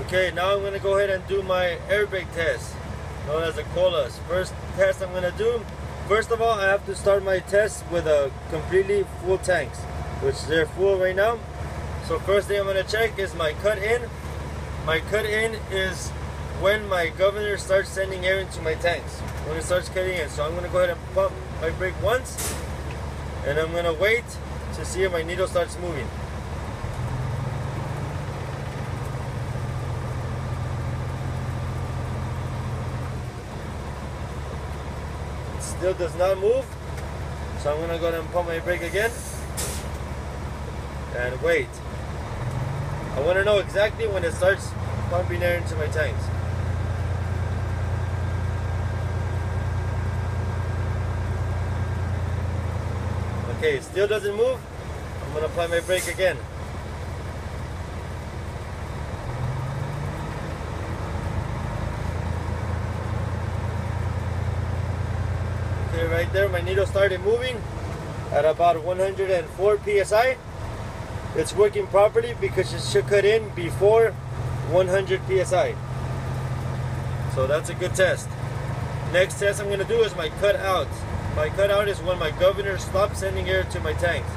Okay, now I'm gonna go ahead and do my air brake test, known as the colas. First test I'm gonna do, first of all, I have to start my test with a completely full tanks, which they're full right now. So first thing I'm gonna check is my cut in. My cut in is when my governor starts sending air into my tanks, when it starts cutting in. So I'm gonna go ahead and pump my brake once, and I'm gonna wait to see if my needle starts moving. Still does not move, so I'm gonna go ahead and pump my brake again and wait. I want to know exactly when it starts pumping air into my tanks. Okay, it still doesn't move. I'm gonna apply my brake again. Right there, my needle started moving at about 104 psi. It's working properly because it should cut in before 100 psi. So that's a good test. Next test I'm going to do is my cut out. My cut out is when my governor stops sending air to my tanks.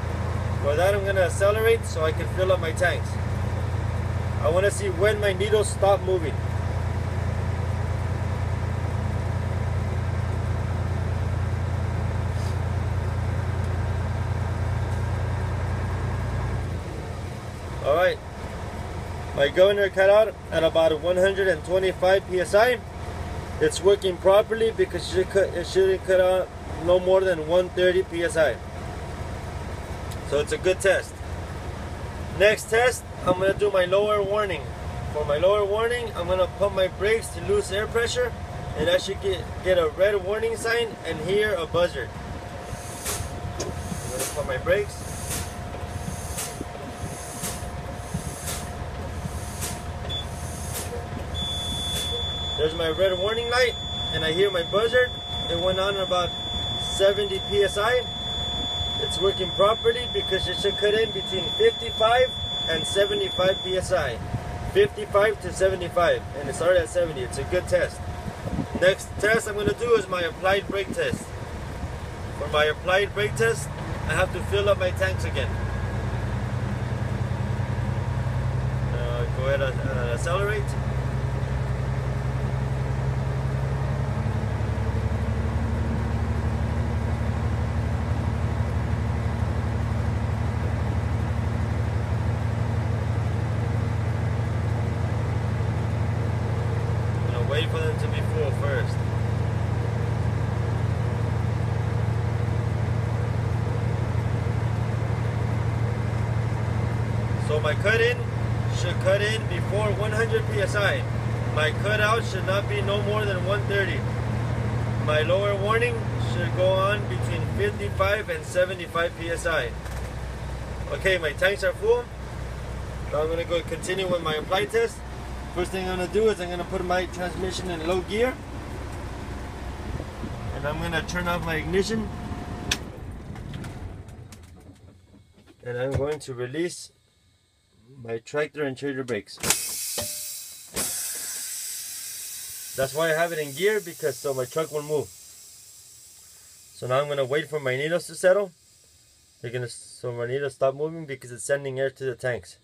For that I'm going to accelerate so I can fill up my tanks. I want to see when my needles stop moving. Alright, my governor cut out at about 125 psi. It's working properly because it shouldn't cut out no more than 130 psi. So it's a good test. Next test, I'm going to do my lower warning. For my lower warning, I'm going to pump my brakes to lose air pressure, and I should get a red warning sign and hear a buzzer. I'm going to pump my brakes. There's my red warning light, and I hear my buzzer. It went on about 70 psi. It's working properly because it should cut in between 55 and 75 psi. 55 to 75, and it started at 70. It's a good test. Next test I'm going to do is my applied brake test. For my applied brake test, I have to fill up my tanks again. Go ahead and accelerate. Wait for them to be full first. So my cut in should cut in before 100 psi. My cut out should not be no more than 130. My lower warning should go on between 55 and 75 psi. Okay, my tanks are full. Now I'm going to go continue with my apply test. First thing I'm going to do is I'm going to put my transmission in low gear, and I'm going to turn off my ignition, and I'm going to release my tractor and trailer brakes. That's why I have it in gear, because so my truck won't move. So now I'm going to wait for my needles to settle. So my needles stop moving because it's sending air to the tanks.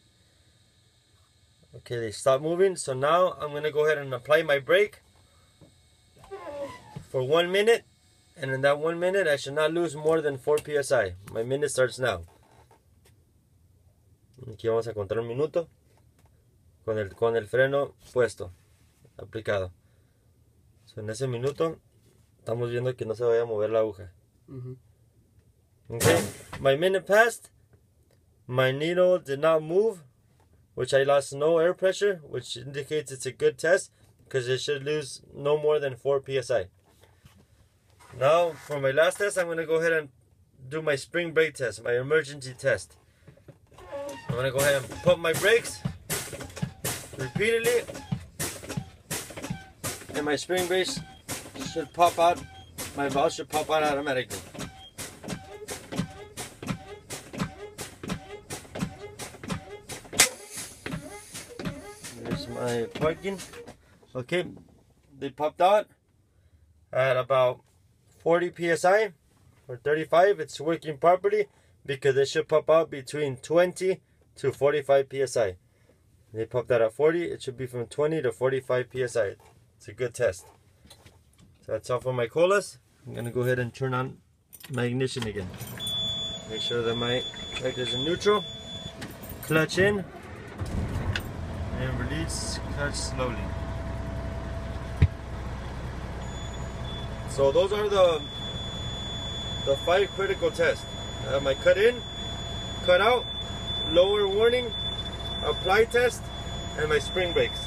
Okay, they stop moving. So now I'm going to go ahead and apply my brake for 1 minute. And in that 1 minute, I should not lose more than 4 psi. My minute starts now. Aquí vamos a contar un minuto con el freno puesto, aplicado. So en ese minuto estamos viendo que no se vaya a mover la aguja. Okay, my minute passed. My needle did not move, which I lost no air pressure, which indicates it's a good test because it should lose no more than 4 psi. Now for my last test, I'm going to go ahead and do my spring brake test, my emergency test. I'm going to go ahead and pump my brakes repeatedly, and my spring brakes should pop out, my valve should pop out automatically. Here's my parking. Okay, they popped out at about 40 psi or 35. It's working properly because they should pop out between 20 to 45 psi. They popped out at 40. It should be from 20 to 45 psi. It's a good test. So that's all for my colas. I'm gonna go ahead and turn on my ignition again. Make sure that my tractor's in neutral. Clutch in and release. Clutch slowly. So those are the 5 critical tests. My cut in, cut out, lower warning, apply test, and my spring brakes.